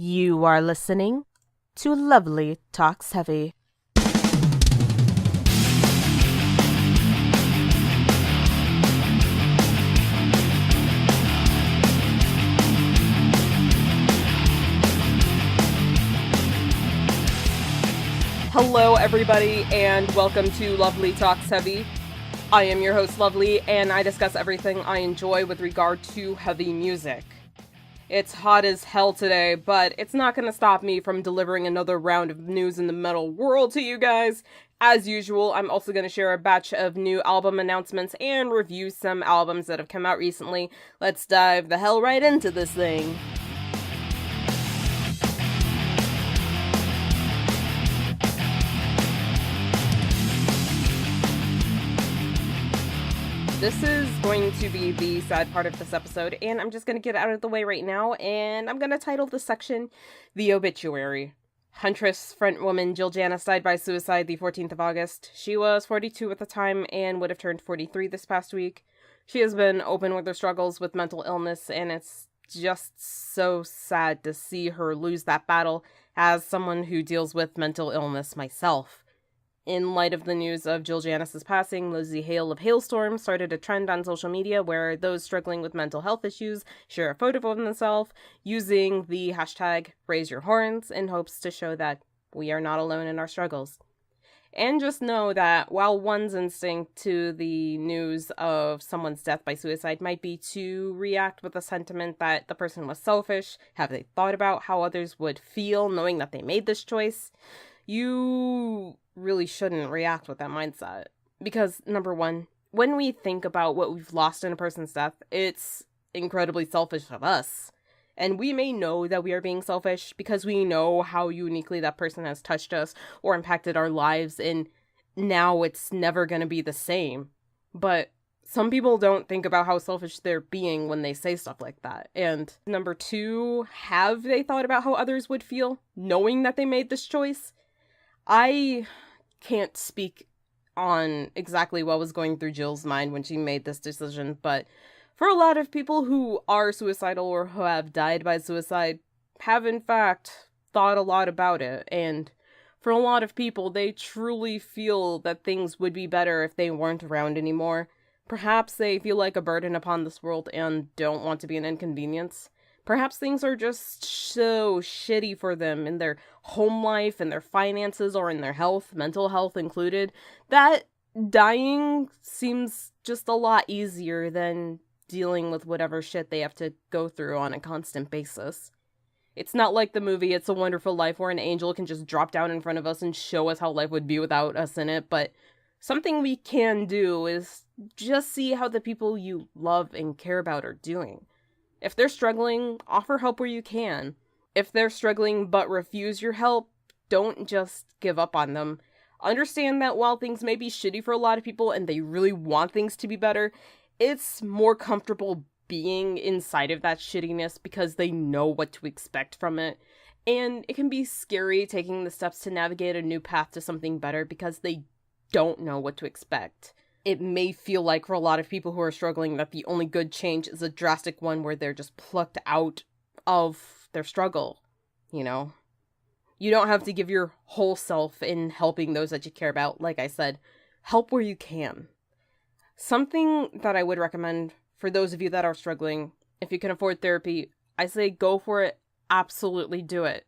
You are listening to Lovely Talks Heavy. Hello, everybody, and welcome to Lovely Talks Heavy. I am your host, Lovely, and I discuss everything I enjoy with regard to heavy music. It's hot as hell today, but it's not going to stop me from delivering another round of news in the metal world to you guys. As usual, I'm also going to share a batch of new album announcements and review some albums that have come out recently. Let's dive the hell right into this thing. This is going to be the sad part of this episode, and I'm just going to get out of the way right now, and I'm going to title the section, The Obituary. Huntress frontwoman Jill Janis died by suicide the 14th of August. She was 42 at the time and would have turned 43 this past week. She has been open with her struggles with mental illness, and it's just so sad to see her lose that battle as someone who deals with mental illness myself. In light of the news of Jill Janis' passing, Lizzie Hale of Hailstorm started a trend on social media where those struggling with mental health issues share a photo of themselves using the hashtag #RaiseYourHorns in hopes to show that we are not alone in our struggles. And just know that while one's instinct to the news of someone's death by suicide might be to react with a sentiment that the person was selfish, have they thought about how others would feel knowing that they made this choice, you really shouldn't react with that mindset. Because, number one, when we think about what we've lost in a person's death, it's incredibly selfish of us. And we may know that we are being selfish because we know how uniquely that person has touched us or impacted our lives, and now it's never going to be the same. But some people don't think about how selfish they're being when they say stuff like that. And number two, have they thought about how others would feel knowing that they made this choice? I can't speak on exactly what was going through Jill's mind when she made this decision, but for a lot of people who are suicidal or who have died by suicide, have in fact thought a lot about it, and for a lot of people, they truly feel that things would be better if they weren't around anymore. Perhaps they feel like a burden upon this world and don't want to be an inconvenience. Perhaps things are just so shitty for them in their home life, in their finances, or in their health, mental health included, that dying seems just a lot easier than dealing with whatever shit they have to go through on a constant basis. It's not like the movie It's a Wonderful Life where an angel can just drop down in front of us and show us how life would be without us in it, but something we can do is just see how the people you love and care about are doing. If they're struggling, offer help where you can. If they're struggling but refuse your help, don't just give up on them. Understand that while things may be shitty for a lot of people and they really want things to be better, it's more comfortable being inside of that shittiness because they know what to expect from it. And it can be scary taking the steps to navigate a new path to something better because they don't know what to expect. It may feel like for a lot of people who are struggling that the only good change is a drastic one where they're just plucked out of their struggle, you know? You don't have to give your whole self in helping those that you care about. Like I said, help where you can. Something that I would recommend for those of you that are struggling, if you can afford therapy, I say go for it. Absolutely do it.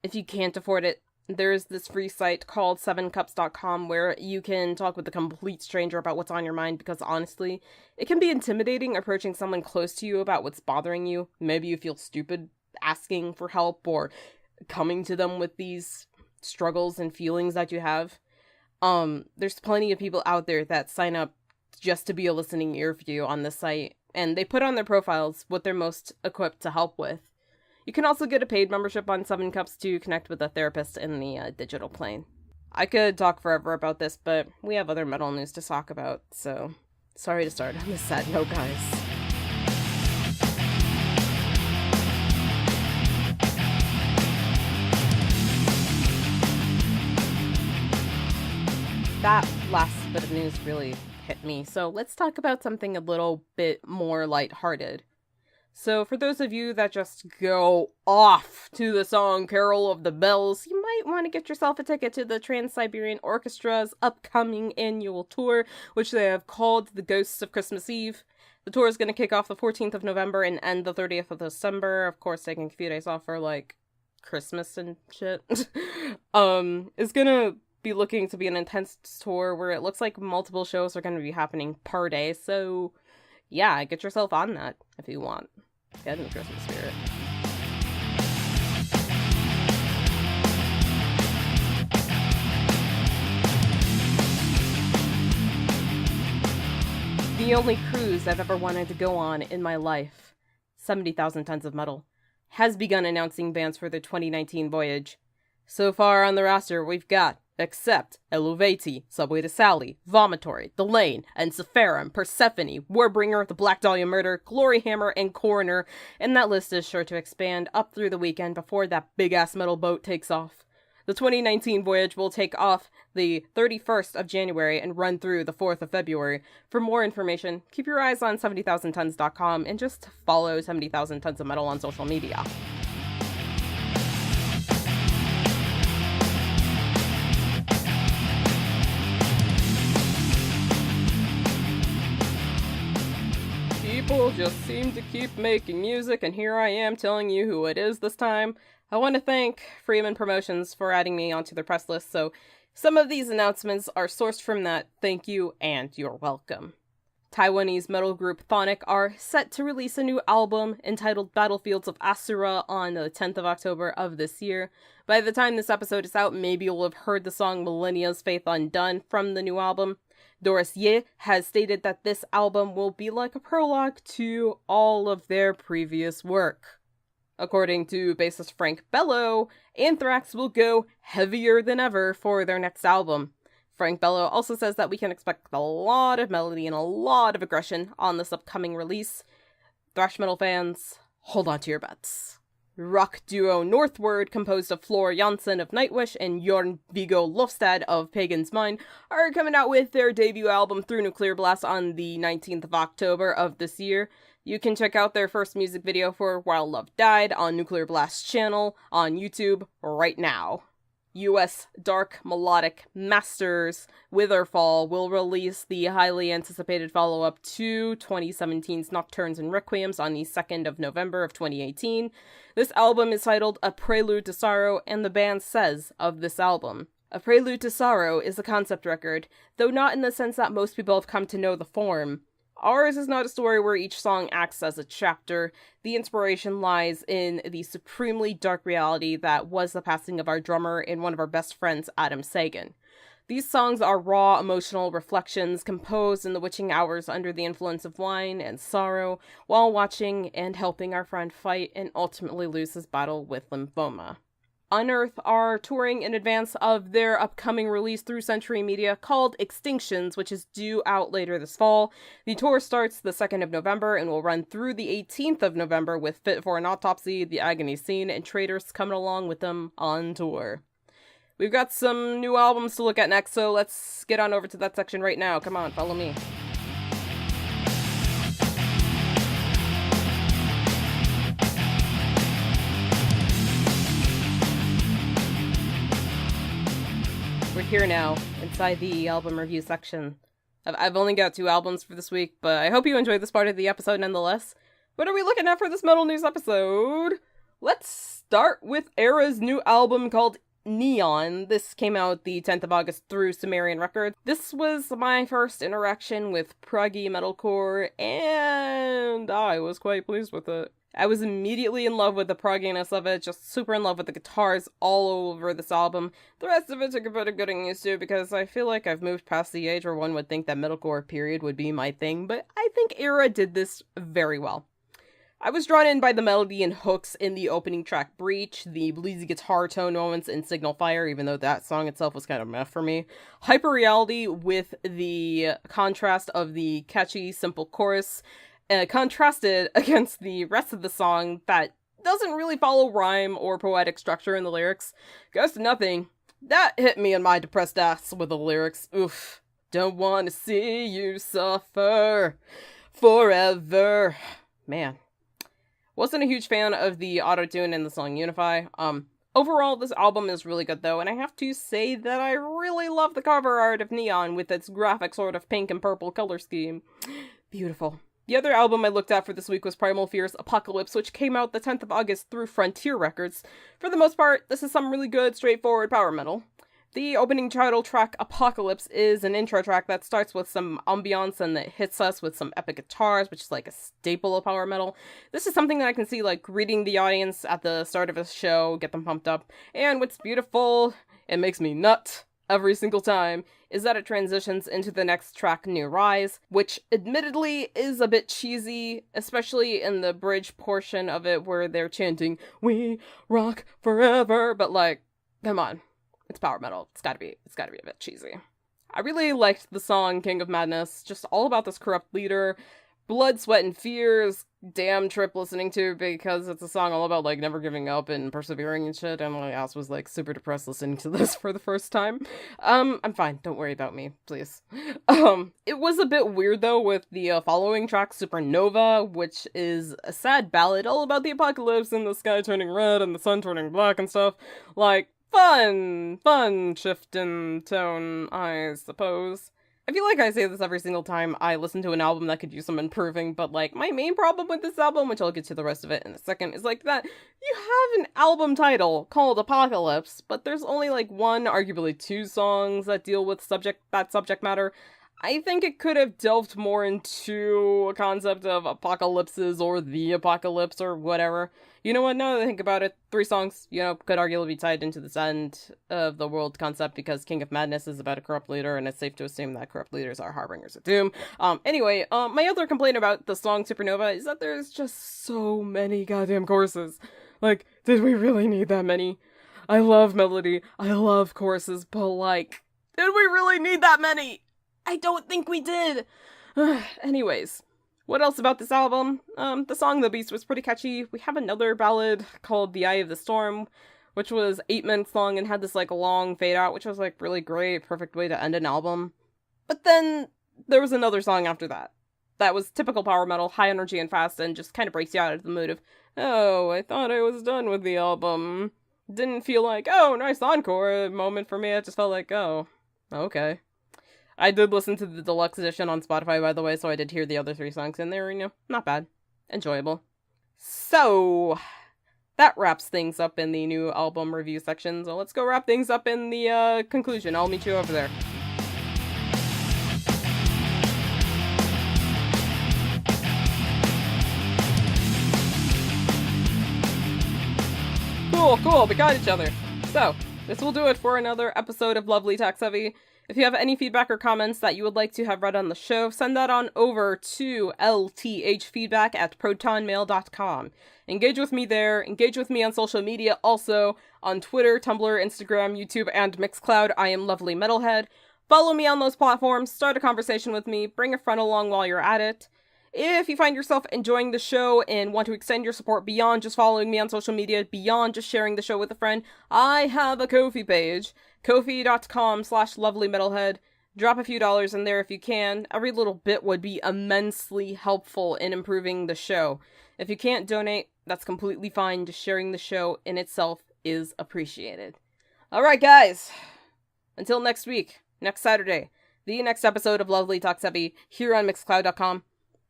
If you can't afford it, there's this free site called 7cups.com where you can talk with a complete stranger about what's on your mind, because honestly, it can be intimidating approaching someone close to you about what's bothering you. Maybe you feel stupid asking for help or coming to them with these struggles and feelings that you have. There's plenty of people out there that sign up just to be a listening ear for you on this site, and they put on their profiles what they're most equipped to help with. You can also get a paid membership on 7 Cups to connect with a therapist in the digital plane. I could talk forever about this, but we have other metal news to talk about, so sorry to start on this sad note, guys. That last bit of news really hit me, so let's talk about something a little bit more lighthearted. So for those of you that just go off to the song Carol of the Bells, you might want to get yourself a ticket to the Trans-Siberian Orchestra's upcoming annual tour, which they have called The Ghosts of Christmas Eve. The tour is going to kick off the 14th of November and end the 30th of December, of course taking a few days off for, like, Christmas and shit. It's gonna be looking to be an intense tour where it looks like multiple shows are going to be happening per day, so yeah, get yourself on that if you want. Get in the Christmas spirit. The only cruise I've ever wanted to go on in my life, 70,000 Tons of Metal, has begun announcing bands for the 2019 voyage. So far on the roster, we've got Accept, Eluvati, Subway to Sally, Vomitory, The Lane, and Siberian, Persephone, Warbringer, The Black Dahlia Murder, Glory Hammer, and Coroner, and that list is sure to expand up through the weekend before that big-ass metal boat takes off. The 2019 voyage will take off the 31st of January and run through the 4th of February. For more information, keep your eyes on 70,000tons.com and just follow 70,000 Tons of Metal on social media. People just seem to keep making music, and here I am telling you who it is this time. I want to thank Freeman Promotions for adding me onto their press list, so some of these announcements are sourced from that. Thank you, and you're welcome. Taiwanese metal group Thonic are set to release a new album entitled Battlefields of Asura on the 10th of October of this year. By the time this episode is out, maybe you'll have heard the song Millennia's Faith Undone from the new album. Doris Ye has stated that this album will be like a prologue to all of their previous work. According to bassist Frank Bello, Anthrax will go heavier than ever for their next album. Frank Bello also says that we can expect a lot of melody and a lot of aggression on this upcoming release. Thrash metal fans, hold on to your butts. Rock duo Northward, composed of Floor Jansen of Nightwish and Jorn Viggo Lofstad of Pagan's Mind, are coming out with their debut album Through Nuclear Blast on the 19th of October of this year. You can check out their first music video for While Love Died on Nuclear Blast's channel on YouTube right now. US Dark Melodic Masters Witherfall will release the highly anticipated follow-up to 2017's Nocturnes and Requiems on the 2nd of November of 2018. This album is titled A Prelude to Sorrow, and the band says of this album, A Prelude to Sorrow is a concept record, though not in the sense that most people have come to know the form. Ours is not a story where each song acts as a chapter. The inspiration lies in the supremely dark reality that was the passing of our drummer and one of our best friends, Adam Sagan. These songs are raw, emotional reflections composed in the witching hours under the influence of wine and sorrow, while watching and helping our friend fight and ultimately lose his battle with lymphoma. Unearth are touring in advance of their upcoming release through Century Media called Extinctions, which is due out later this fall. The tour starts the 2nd of November and will run through the 18th of November with Fit for an Autopsy, The Agony Scene, and Traitors coming along with them on tour. We've got some new albums to look at next, so let's get on over to that section right now. Come on, follow me. We're here now, inside the album review section. I've only got 2 albums for this week, but I hope you enjoyed this part of the episode nonetheless. What are we looking at for this metal news episode? Let's start with Erra's new album called Neon. This came out the 10th of August through Sumerian Records. This was my first interaction with proggy metalcore, and I was quite pleased with it. I was immediately in love with the progginess of it, just super in love with the guitars all over this album. The rest of it took a bit of getting used to because I feel like I've moved past the age where one would think that metalcore period would be my thing, but I think Erra did this very well. I was drawn in by the melody and hooks in the opening track Breach, the bluesy guitar tone moments in Signal Fire, even though that song itself was kind of meh for me. Hyper-reality with the contrast of the catchy, simple chorus, contrasted against the rest of the song that doesn't really follow rhyme or poetic structure in the lyrics. Goes to nothing. That hit me in my depressed ass with the lyrics. Oof. Don't want to see you suffer forever. Man. Wasn't a huge fan of the auto-tune in the song Unify. Overall, this album is really good though, and I have to say that I really love the cover art of Neon with its graphic sort of pink and purple color scheme. Beautiful. The other album I looked at for this week was Primal Fear's Apocalypse, which came out the 10th of August through Frontier Records. For the most part, this is some really good, straightforward power metal. The opening title track, Apocalypse, is an intro track that starts with some ambiance and that hits us with some epic guitars, which is like a staple of power metal. This is something that I can see like greeting the audience at the start of a show, get them pumped up. And what's beautiful, it makes me nut every single time, is that it transitions into the next track, New Rise, which admittedly is a bit cheesy, especially in the bridge portion of it where they're chanting, "We rock forever," but like, come on. It's power metal. It's gotta be a bit cheesy. I really liked the song King of Madness, just all about this corrupt leader. Blood, Sweat, and Fear is damn trip listening to because it's a song all about like never giving up and persevering and shit, and my ass was like super depressed listening to this for the first time. I'm fine, don't worry about me, please. It was a bit weird though with the following track, Supernova, which is a sad ballad all about the apocalypse and the sky turning red and the sun turning black and stuff. Like, fun shift in tone, I suppose. I feel like I say this every single time I listen to an album that could use some improving, but like, my main problem with this album, which I'll get to the rest of it in a second, is like that you have an album title called Apocalypse, but there's only like one, arguably two songs that deal with that subject matter. I think it could have delved more into a concept of apocalypses or the apocalypse or whatever. You know what, now that I think about it, 3 songs, could arguably be tied into this end of the world concept because King of Madness is about a corrupt leader and it's safe to assume that corrupt leaders are harbingers of doom. Anyway, my other complaint about the song Supernova is that there's just so many goddamn choruses. Like, did we really need that many? I love melody, I love choruses, but like, did we really need that many? I don't think we did. Anyways, what else about this album? The song The Beast was pretty catchy. We have another ballad called The Eye of the Storm, which was 8 minutes long and had this like long fade out, which was like really great, perfect way to end an album. But then there was another song after that. That was typical power metal, high energy and fast, and just kind of breaks you out of the mood of, oh, I thought I was done with the album. Didn't feel like, oh, nice encore moment for me. It just felt like, oh, okay. I did listen to the deluxe edition on Spotify, by the way, so I did hear the other 3 songs in there, not bad. Enjoyable. So, that wraps things up in the new album review section, so let's go wrap things up in the conclusion. I'll meet you over there. Cool, we got each other. So, this will do it for another episode of Lovely Tax Heavy. If you have any feedback or comments that you would like to have read on the show, send that on over to lthfeedback@protonmail.com. Engage with me there. Engage with me on social media also. On Twitter, Tumblr, Instagram, YouTube, and Mixcloud, I am LovelyMetalhead. Follow me on those platforms. Start a conversation with me. Bring a friend along while you're at it. If you find yourself enjoying the show and want to extend your support beyond just following me on social media, beyond just sharing the show with a friend, I have a Ko-fi page. Ko-fi.com/LovelyMetalhead. Drop a few dollars in there if you can. Every little bit would be immensely helpful in improving the show. If you can't donate, that's completely fine. Just sharing the show in itself is appreciated. Alright guys, until next week, next Saturday, the next episode of Lovely Talks Heavy here on Mixcloud.com.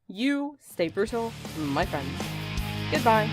You stay brutal, my friends. Goodbye.